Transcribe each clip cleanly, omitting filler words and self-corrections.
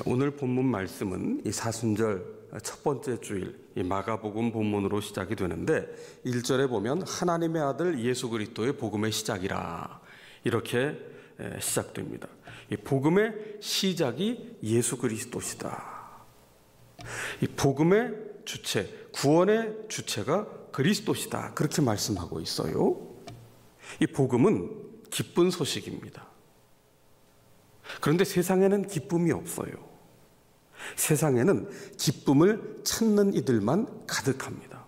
오늘 본문 말씀은 이 사순절 첫 번째 주일 이 마가복음 본문으로 시작이 되는데 1절에 보면 하나님의 아들 예수 그리스도의 복음의 시작이라 이렇게 시작됩니다. 이 복음의 시작이 예수 그리스도시다. 이 복음의 주체, 구원의 주체가 그리스도시다. 그렇게 말씀하고 있어요. 이 복음은 기쁜 소식입니다. 그런데 세상에는 기쁨이 없어요. 세상에는 기쁨을 찾는 이들만 가득합니다.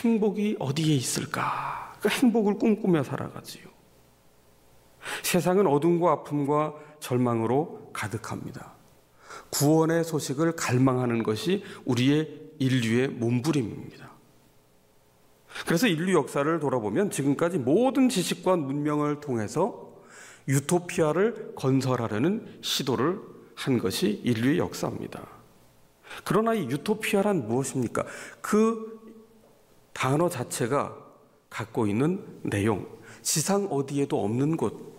행복이 어디에 있을까? 그 행복을 꿈꾸며 살아가지요. 세상은 어둠과 아픔과 절망으로 가득합니다. 구원의 소식을 갈망하는 것이 우리의 인류의 몸부림입니다. 그래서 인류 역사를 돌아보면 지금까지 모든 지식과 문명을 통해서 유토피아를 건설하려는 시도를 한 것이 인류의 역사입니다. 그러나 이 유토피아란 무엇입니까? 그 단어 자체가 갖고 있는 내용, 지상 어디에도 없는 곳,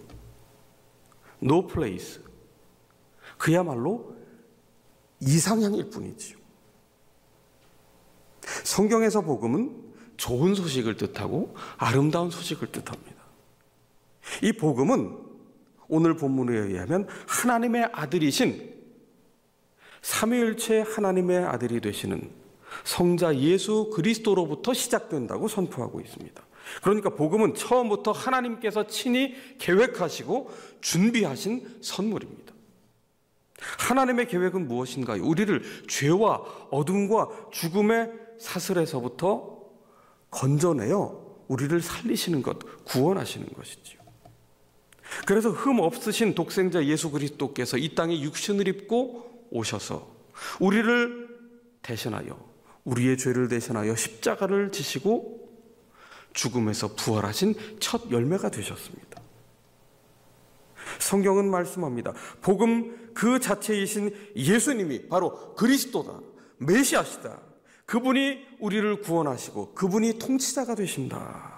no place, 그야말로 이상향일 뿐이지요. 성경에서 복음은 좋은 소식을 뜻하고 아름다운 소식을 뜻합니다. 이 복음은 오늘 본문에 의하면 하나님의 아들이신 삼위일체 하나님의 아들이 되시는 성자 예수 그리스도로부터 시작된다고 선포하고 있습니다. 그러니까 복음은 처음부터 하나님께서 친히 계획하시고 준비하신 선물입니다. 하나님의 계획은 무엇인가요? 우리를 죄와 어둠과 죽음의 사슬에서부터 건져내어 우리를 살리시는 것, 구원하시는 것이지요. 그래서 흠 없으신 독생자 예수 그리스도께서 이 땅에 육신을 입고 오셔서 우리를 대신하여, 우리의 죄를 대신하여 십자가를 지시고 죽음에서 부활하신 첫 열매가 되셨습니다. 성경은 말씀합니다. 복음 그 자체이신 예수님이 바로 그리스도다, 메시아시다. 그분이 우리를 구원하시고 그분이 통치자가 되신다.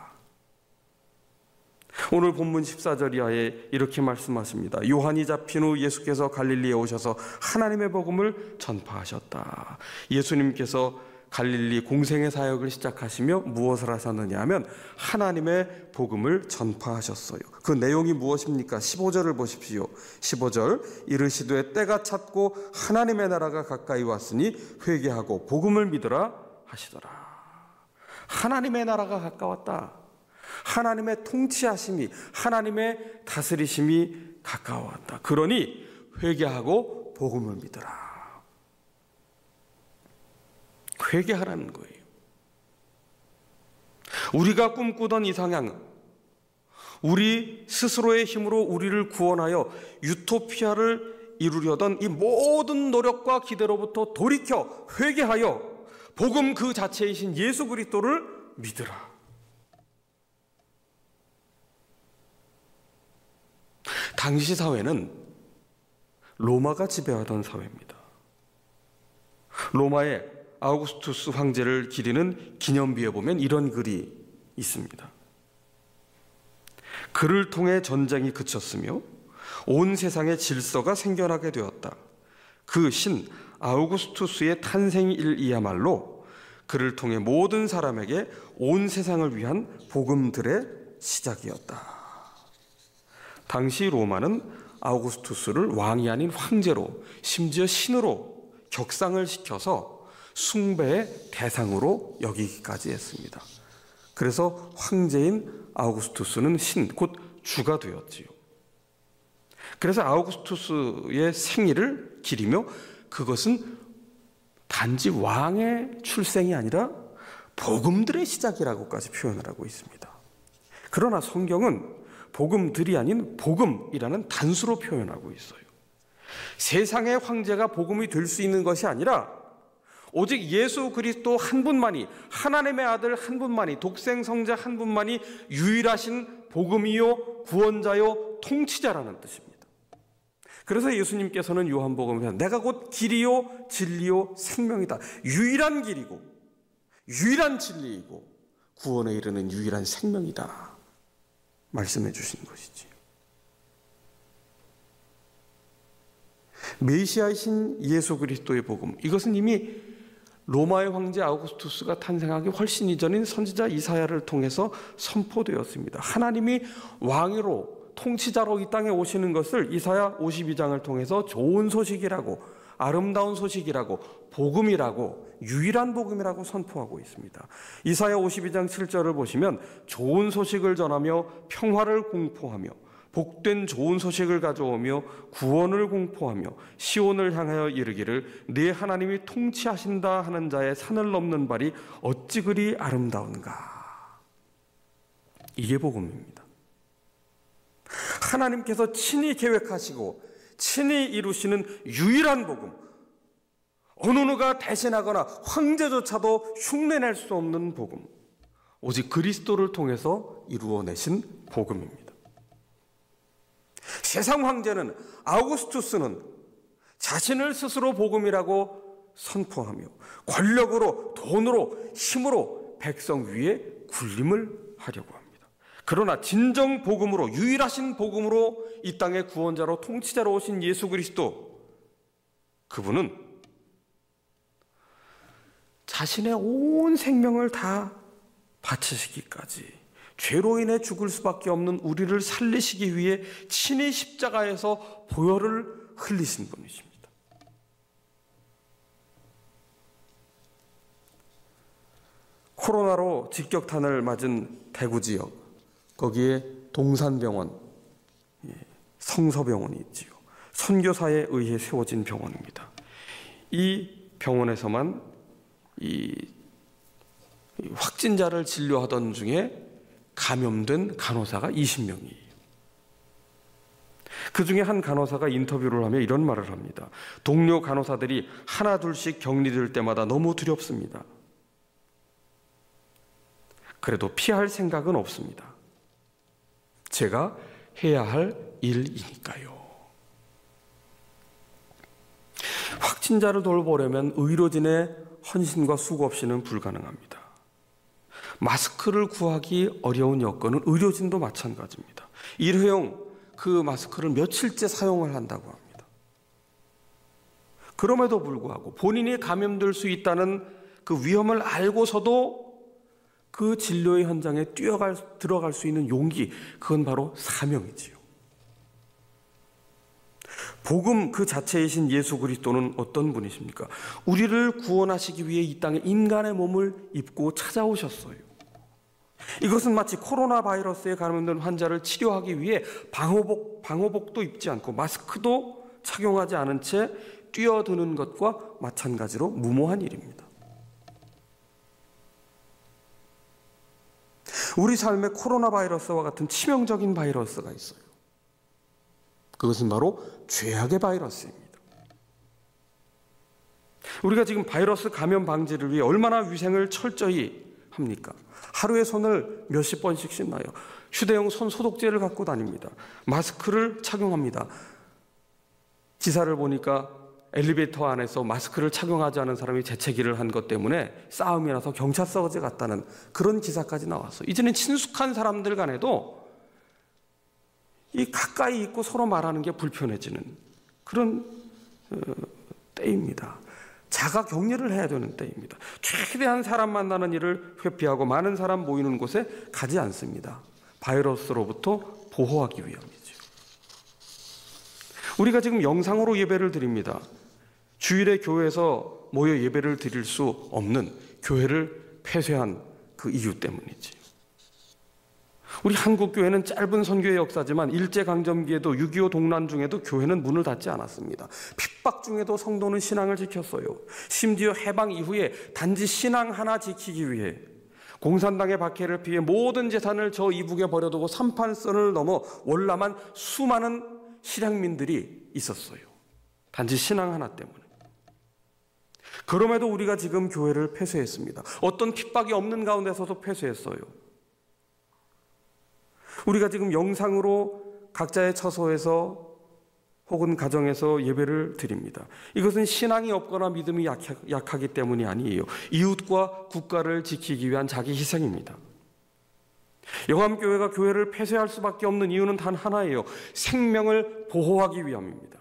오늘 본문 14절 이하에 이렇게 말씀하십니다. 요한이 잡힌 후 예수께서 갈릴리에 오셔서 하나님의 복음을 전파하셨다. 예수님께서 갈릴리 공생의 사역을 시작하시며 무엇을 하셨느냐 하면 하나님의 복음을 전파하셨어요. 그 내용이 무엇입니까? 15절을 보십시오. 15절 이르시되 때가 찼고 하나님의 나라가 가까이 왔으니 회개하고 복음을 믿으라 하시더라. 하나님의 나라가 가까웠다. 하나님의 통치하심이, 하나님의 다스리심이 가까웠다. 그러니 회개하고 복음을 믿으라. 회개하라는 거예요. 우리가 꿈꾸던 이상향, 우리 스스로의 힘으로 우리를 구원하여 유토피아를 이루려던 이 모든 노력과 기대로부터 돌이켜 회개하여 복음 그 자체이신 예수 그리스도를 믿으라. 당시 사회는 로마가 지배하던 사회입니다. 로마의 아우구스투스 황제를 기리는 기념비에 보면 이런 글이 있습니다. 그를 통해 전쟁이 그쳤으며 온 세상의 질서가 생겨나게 되었다. 그 신 아우구스투스의 탄생일이야말로 그를 통해 모든 사람에게 온 세상을 위한 복음들의 시작이었다. 당시 로마는 아우구스투스를 왕이 아닌 황제로, 심지어 신으로 격상을 시켜서 숭배의 대상으로 여기기까지 했습니다. 그래서 황제인 아우구스투스는 신, 곧 주가 되었지요. 그래서 아우구스투스의 생일을 기리며 그것은 단지 왕의 출생이 아니라 복음들의 시작이라고까지 표현을 하고 있습니다. 그러나 성경은 복음들이 아닌 복음이라는 단수로 표현하고 있어요. 세상의 황제가 복음이 될 수 있는 것이 아니라 오직 예수 그리스도 한 분만이, 하나님의 아들 한 분만이, 독생 성자 한 분만이 유일하신 복음이요 구원자요 통치자라는 뜻입니다. 그래서 예수님께서는 요한복음에서 내가 곧 길이요 진리요 생명이다. 유일한 길이고 유일한 진리이고 구원에 이르는 유일한 생명이다 말씀해 주신 것이지. 메시아이신 예수 그리스도의 복음, 이것은 이미 로마의 황제 아우구스투스가 탄생하기 훨씬 이전인 선지자 이사야를 통해서 선포되었습니다. 하나님이 왕으로 통치자로 이 땅에 오시는 것을 이사야 52장을 통해서 좋은 소식이라고, 아름다운 소식이라고, 복음이라고, 유일한 복음이라고 선포하고 있습니다. 이사야 52장 7절을 보시면 좋은 소식을 전하며 평화를 공포하며 복된 좋은 소식을 가져오며 구원을 공포하며 시온을 향하여 이르기를 네 하나님이 통치하신다 하는 자의 산을 넘는 발이 어찌 그리 아름다운가. 이게 복음입니다. 하나님께서 친히 계획하시고 친히 이루시는 유일한 복음, 어느 누가 대신하거나 황제조차도 흉내낼 수 없는 복음, 오직 그리스도를 통해서 이루어내신 복음입니다. 세상 황제는, 아우구스투스는 자신을 스스로 복음이라고 선포하며 권력으로, 돈으로, 힘으로 백성 위에 군림을 하려고 합니다. 그러나 진정 복음으로, 유일하신 복음으로 이 땅의 구원자로 통치자로 오신 예수 그리스도, 그분은 자신의 온 생명을 다 바치시기까지 죄로 인해 죽을 수밖에 없는 우리를 살리시기 위해 친히 십자가에서 보혈을 흘리신 분이십니다. 코로나로 직격탄을 맞은 대구 지역, 거기에 동산병원, 성서병원이 있지요. 선교사에 의해 세워진 병원입니다. 이 병원에서만 이 확진자를 진료하던 중에 감염된 간호사가 20명이에요. 그 중에 한 간호사가 인터뷰를 하며 이런 말을 합니다. 동료 간호사들이 하나 둘씩 격리될 때마다 너무 두렵습니다. 그래도 피할 생각은 없습니다. 제가 해야 할 일이니까요. 확진자를 돌보려면 의료진의 헌신과 수고 없이는 불가능합니다. 마스크를 구하기 어려운 여건은 의료진도 마찬가지입니다. 일회용 그 마스크를 며칠째 사용을 한다고 합니다. 그럼에도 불구하고 본인이 감염될 수 있다는 그 위험을 알고서도 그 진료의 현장에 들어갈 수 있는 용기, 그건 바로 사명이지요. 복음 그 자체이신 예수 그리스도는 어떤 분이십니까? 우리를 구원하시기 위해 이 땅에 인간의 몸을 입고 찾아오셨어요. 이것은 마치 코로나 바이러스에 감염된 환자를 치료하기 위해 방호복도 입지 않고 마스크도 착용하지 않은 채 뛰어드는 것과 마찬가지로 무모한 일입니다. 우리 삶에 코로나 바이러스와 같은 치명적인 바이러스가 있어요. 그것은 바로 죄악의 바이러스입니다. 우리가 지금 바이러스 감염 방지를 위해 얼마나 위생을 철저히 합니까? 하루에 손을 몇십 번씩 씻나요? 휴대용 손 소독제를 갖고 다닙니다. 마스크를 착용합니다. 기사를 보니까 엘리베이터 안에서 마스크를 착용하지 않은 사람이 재채기를 한 것 때문에 싸움이 나서 경찰서까지 갔다는 그런 기사까지 나왔어요. 이제는 친숙한 사람들 간에도 이 가까이 있고 서로 말하는 게 불편해지는 그런 때입니다. 자가 격리를 해야 되는 때입니다. 최대한 사람 만나는 일을 회피하고 많은 사람 모이는 곳에 가지 않습니다. 바이러스로부터 보호하기 위함이죠. 우리가 지금 영상으로 예배를 드립니다. 주일에 교회에서 모여 예배를 드릴 수 없는, 교회를 폐쇄한 그 이유 때문이지. 우리 한국교회는 짧은 선교의 역사지만 일제강점기에도 6.25 동란 중에도 교회는 문을 닫지 않았습니다. 핍박 중에도 성도는 신앙을 지켰어요. 심지어 해방 이후에 단지 신앙 하나 지키기 위해 공산당의 박해를 피해 모든 재산을 저 이북에 버려두고 삼판선을 넘어 월남한 수많은 실향민들이 있었어요. 단지 신앙 하나 때문에. 그럼에도 우리가 지금 교회를 폐쇄했습니다. 어떤 핍박이 없는 가운데서도 폐쇄했어요. 우리가 지금 영상으로 각자의 처소에서 혹은 가정에서 예배를 드립니다. 이것은 신앙이 없거나 믿음이 약하기 때문이 아니에요. 이웃과 국가를 지키기 위한 자기 희생입니다. 영암교회가 교회를 폐쇄할 수밖에 없는 이유는 단 하나예요. 생명을 보호하기 위함입니다.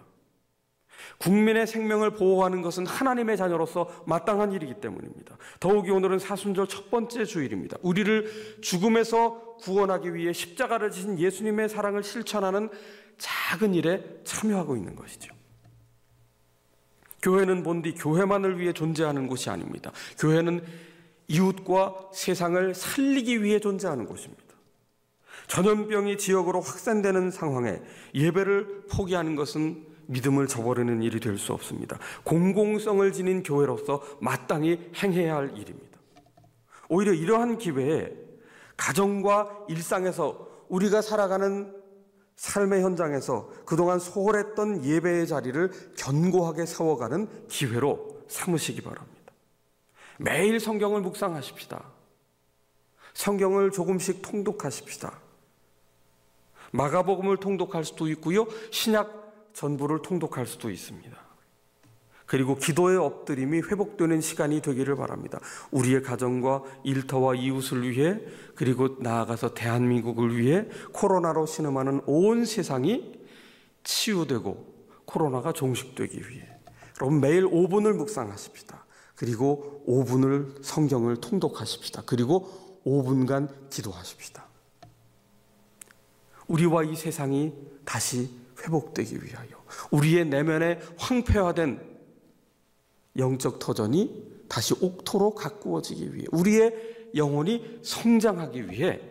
국민의 생명을 보호하는 것은 하나님의 자녀로서 마땅한 일이기 때문입니다. 더욱이 오늘은 사순절 첫 번째 주일입니다. 우리를 죽음에서 구원하기 위해 십자가를 지신 예수님의 사랑을 실천하는 작은 일에 참여하고 있는 것이죠. 교회는 본디 교회만을 위해 존재하는 곳이 아닙니다. 교회는 이웃과 세상을 살리기 위해 존재하는 곳입니다. 전염병이 지역으로 확산되는 상황에 예배를 포기하는 것은 믿음을 저버리는 일이 될 수 없습니다. 공공성을 지닌 교회로서 마땅히 행해야 할 일입니다. 오히려 이러한 기회에 가정과 일상에서 우리가 살아가는 삶의 현장에서 그동안 소홀했던 예배의 자리를 견고하게 세워가는 기회로 삼으시기 바랍니다. 매일 성경을 묵상하십시다. 성경을 조금씩 통독하십시다. 마가복음을 통독할 수도 있고요, 신약 전부를 통독할 수도 있습니다. 그리고 기도의 엎드림이 회복되는 시간이 되기를 바랍니다. 우리의 가정과 일터와 이웃을 위해, 그리고 나아가서 대한민국을 위해, 코로나로 신음하는 온 세상이 치유되고 코로나가 종식되기 위해. 여러분, 매일 5분을 묵상하십시다. 그리고 5분을 성경을 통독하십시다. 그리고 5분간 기도하십시다. 우리와 이 세상이 다시 회복되기 위하여, 우리의 내면에 황폐화된 영적 터전이 다시 옥토로 가꾸어지기 위해, 우리의 영혼이 성장하기 위해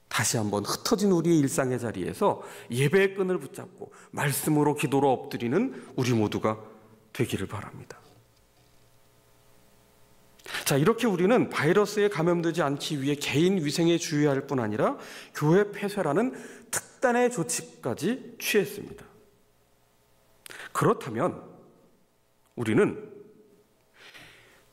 다시 한번 흩어진 우리의 일상의 자리에서 예배의 끈을 붙잡고 말씀으로 기도로 엎드리는 우리 모두가 되기를 바랍니다. 자, 이렇게 우리는 바이러스에 감염되지 않기 위해 개인 위생에 주의할 뿐 아니라 교회 폐쇄라는 특단의 조치까지 취했습니다. 그렇다면 우리는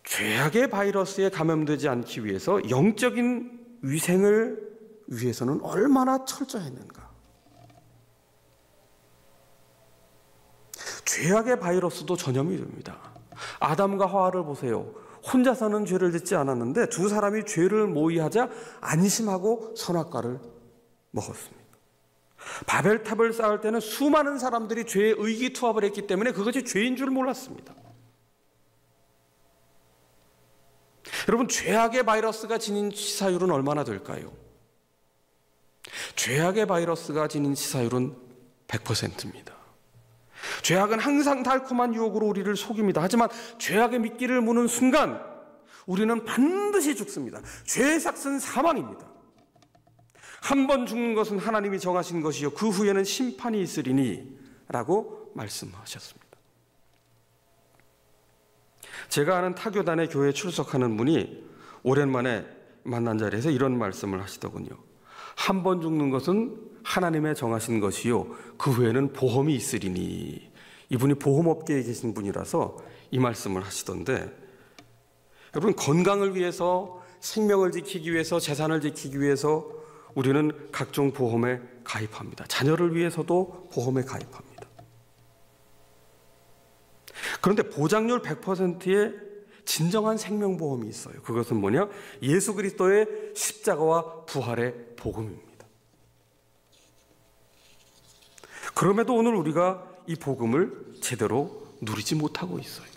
죄악의 바이러스에 감염되지 않기 위해서 영적인 위생을 위해서는 얼마나 철저했는가? 죄악의 바이러스도 전염이 됩니다. 아담과 하와를 보세요. 혼자서는 죄를 짓지 않았는데 두 사람이 죄를 모의하자 안심하고 선악과를 먹었습니다. 바벨탑을 쌓을 때는 수많은 사람들이 죄에 의기투합을 했기 때문에 그것이 죄인 줄 몰랐습니다. 여러분, 죄악의 바이러스가 지닌 치사율은 얼마나 될까요? 죄악의 바이러스가 지닌 치사율은 100%입니다. 죄악은 항상 달콤한 유혹으로 우리를 속입니다. 하지만 죄악의 미끼를 무는 순간 우리는 반드시 죽습니다. 죄의 삭은 사망입니다. 한 번 죽는 것은 하나님이 정하신 것이요 그 후에는 심판이 있으리니 라고 말씀하셨습니다. 제가 아는 타교단의 교회에 출석하는 분이 오랜만에 만난 자리에서 이런 말씀을 하시더군요. 한 번 죽는 것은 하나님의 정하신 것이요 그 후에는 보험이 있으리니. 이분이 보험업계에 계신 분이라서 이 말씀을 하시던데, 여러분, 건강을 위해서, 생명을 지키기 위해서, 재산을 지키기 위해서 우리는 각종 보험에 가입합니다. 자녀를 위해서도 보험에 가입합니다. 그런데 보장률 100%의 진정한 생명보험이 있어요. 그것은 뭐냐? 예수 그리스도의 십자가와 부활의 복음입니다. 그럼에도 오늘 우리가 이 복음을 제대로 누리지 못하고 있어요.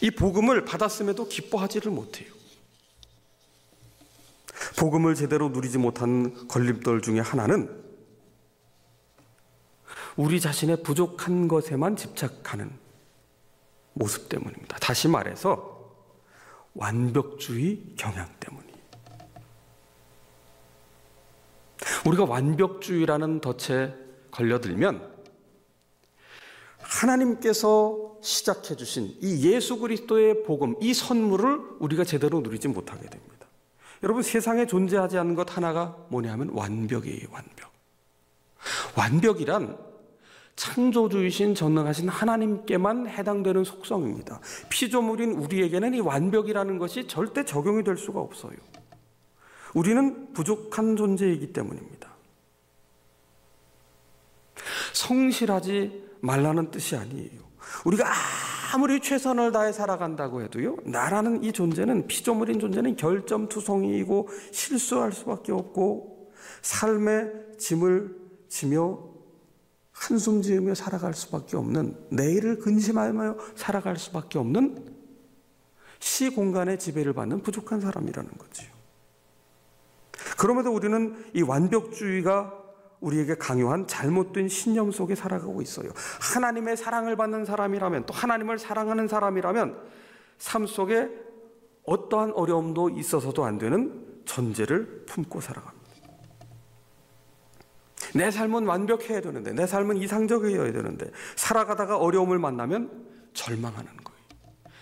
이 복음을 받았음에도 기뻐하지를 못해요. 복음을 제대로 누리지 못한 걸림돌 중에 하나는 우리 자신의 부족한 것에만 집착하는 모습 때문입니다. 다시 말해서 완벽주의 경향 때문이에요. 우리가 완벽주의라는 덫에 걸려들면 하나님께서 시작해 주신 이 예수 그리스도의 복음, 이 선물을 우리가 제대로 누리지 못하게 됩니다. 여러분, 세상에 존재하지 않는 것 하나가 뭐냐 하면 완벽이에요. 완벽. 완벽이란 창조주이신 전능하신 하나님께만 해당되는 속성입니다. 피조물인 우리에게는 이 완벽이라는 것이 절대 적용이 될 수가 없어요. 우리는 부족한 존재이기 때문입니다. 성실하지 말라는 뜻이 아니에요. 우리가 아무리 최선을 다해 살아간다고 해도요, 나라는 이 존재는, 피조물인 존재는 결점투성이이고 실수할 수밖에 없고 삶의 짐을 지며 한숨 지으며 살아갈 수밖에 없는, 내일을 근심하며 살아갈 수밖에 없는 시공간의 지배를 받는 부족한 사람이라는 거지요. 그럼에도 우리는 이 완벽주의가 우리에게 강요한 잘못된 신념 속에 살아가고 있어요. 하나님의 사랑을 받는 사람이라면, 또 하나님을 사랑하는 사람이라면 삶 속에 어떠한 어려움도 있어서도 안 되는 전제를 품고 살아갑니다. 내 삶은 완벽해야 되는데, 내 삶은 이상적이어야 되는데, 살아가다가 어려움을 만나면 절망하는 거예요.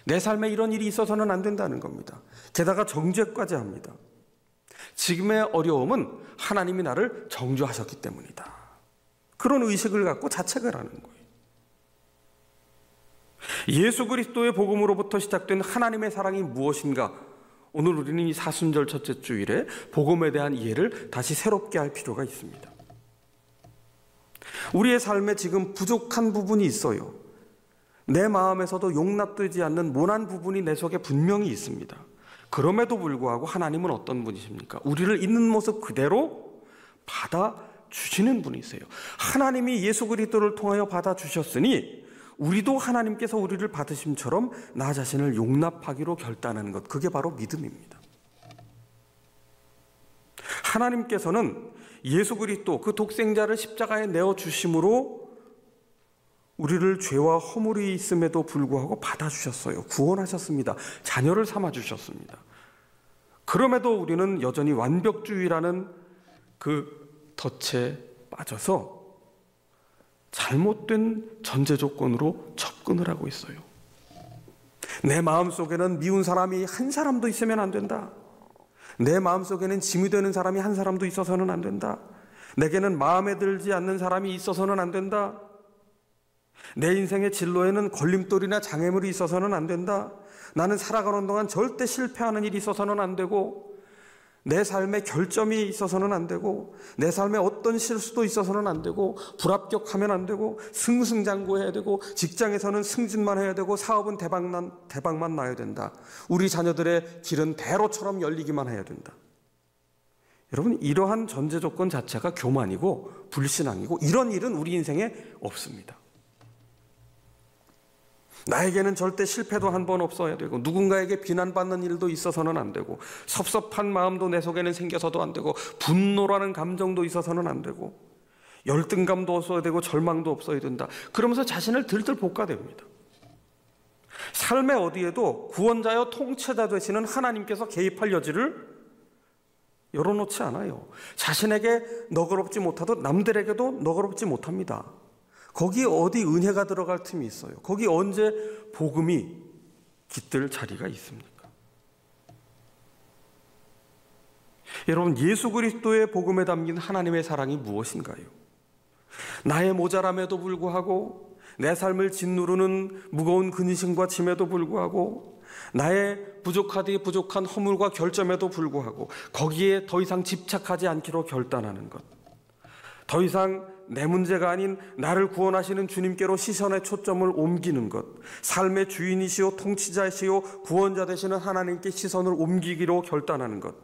내 삶에 이런 일이 있어서는 안 된다는 겁니다. 게다가 정죄까지 합니다. 지금의 어려움은 하나님이 나를 정죄하셨기 때문이다. 그런 의식을 갖고 자책을 하는 거예요. 예수 그리스도의 복음으로부터 시작된 하나님의 사랑이 무엇인가? 오늘 우리는 이 사순절 첫째 주일에 복음에 대한 이해를 다시 새롭게 할 필요가 있습니다. 우리의 삶에 지금 부족한 부분이 있어요. 내 마음에서도 용납되지 않는 모난 부분이 내 속에 분명히 있습니다. 그럼에도 불구하고 하나님은 어떤 분이십니까? 우리를 있는 모습 그대로 받아주시는 분이세요. 하나님이 예수 그리스도를 통하여 받아주셨으니 우리도 하나님께서 우리를 받으심처럼 나 자신을 용납하기로 결단하는 것, 그게 바로 믿음입니다. 하나님께서는 예수 그리스도 그 독생자를 십자가에 내어주심으로 우리를 죄와 허물이 있음에도 불구하고 받아주셨어요. 구원하셨습니다. 자녀를 삼아주셨습니다. 그럼에도 우리는 여전히 완벽주의라는 그 덫에 빠져서 잘못된 전제 조건으로 접근을 하고 있어요. 내 마음속에는 미운 사람이 한 사람도 있으면 안 된다. 내 마음속에는 짐이 되는 사람이 한 사람도 있어서는 안 된다. 내게는 마음에 들지 않는 사람이 있어서는 안 된다. 내 인생의 진로에는 걸림돌이나 장애물이 있어서는 안 된다. 나는 살아가는 동안 절대 실패하는 일이 있어서는 안 되고, 내 삶에 결점이 있어서는 안 되고, 내 삶에 어떤 실수도 있어서는 안 되고, 불합격하면 안 되고, 승승장구해야 되고, 직장에서는 승진만 해야 되고, 사업은 대박만 나야 된다. 우리 자녀들의 길은 대로처럼 열리기만 해야 된다. 여러분, 이러한 전제 조건 자체가 교만이고 불신앙이고, 이런 일은 우리 인생에 없습니다. 나에게는 절대 실패도 한 번 없어야 되고, 누군가에게 비난받는 일도 있어서는 안 되고, 섭섭한 마음도 내 속에는 생겨서도 안 되고, 분노라는 감정도 있어서는 안 되고, 열등감도 없어야 되고, 절망도 없어야 된다. 그러면서 자신을 들들 볶아댑니다. 삶의 어디에도 구원자여 통치자 되시는 하나님께서 개입할 여지를 열어놓지 않아요. 자신에게 너그럽지 못하도 남들에게도 너그럽지 못합니다. 거기 어디 은혜가 들어갈 틈이 있어요? 거기 언제 복음이 깃들 자리가 있습니까? 여러분, 예수 그리스도의 복음에 담긴 하나님의 사랑이 무엇인가요? 나의 모자람에도 불구하고, 내 삶을 짓누르는 무거운 근심과 짐에도 불구하고, 나의 부족하디 부족한 허물과 결점에도 불구하고 거기에 더 이상 집착하지 않기로 결단하는 것, 더 이상 내 문제가 아닌 나를 구원하시는 주님께로 시선의 초점을 옮기는 것, 삶의 주인이시오 통치자이시오 구원자 되시는 하나님께 시선을 옮기기로 결단하는 것.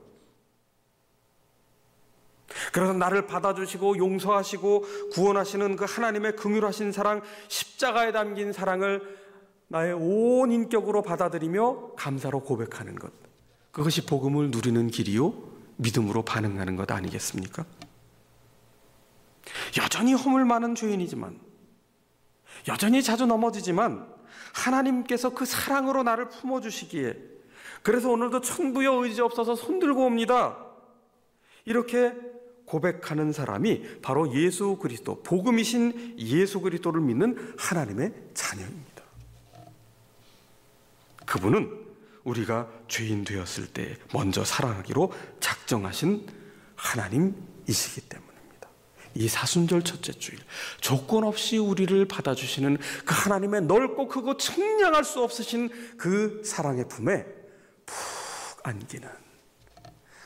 그래서 나를 받아주시고 용서하시고 구원하시는 그 하나님의 긍휼하신 사랑, 십자가에 담긴 사랑을 나의 온 인격으로 받아들이며 감사로 고백하는 것, 그것이 복음을 누리는 길이요 믿음으로 반응하는 것 아니겠습니까? 여전히 허물 많은 죄인이지만, 여전히 자주 넘어지지만 하나님께서 그 사랑으로 나를 품어주시기에, 그래서 오늘도 천부여 의지 없어서 손들고 옵니다, 이렇게 고백하는 사람이 바로 예수 그리스도, 복음이신 예수 그리스도를 믿는 하나님의 자녀입니다. 그분은 우리가 죄인 되었을 때 먼저 사랑하기로 작정하신 하나님이시기 때문입니다. 이 사순절 첫째 주일, 조건 없이 우리를 받아주시는 그 하나님의 넓고 크고 측량할 수 없으신 그 사랑의 품에 푹 안기는,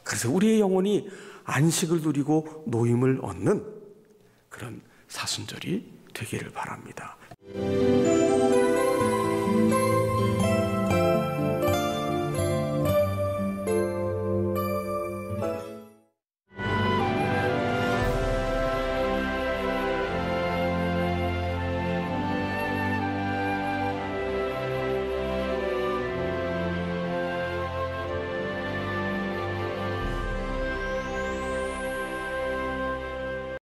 그래서 우리의 영혼이 안식을 누리고 노임을 얻는 그런 사순절이 되기를 바랍니다.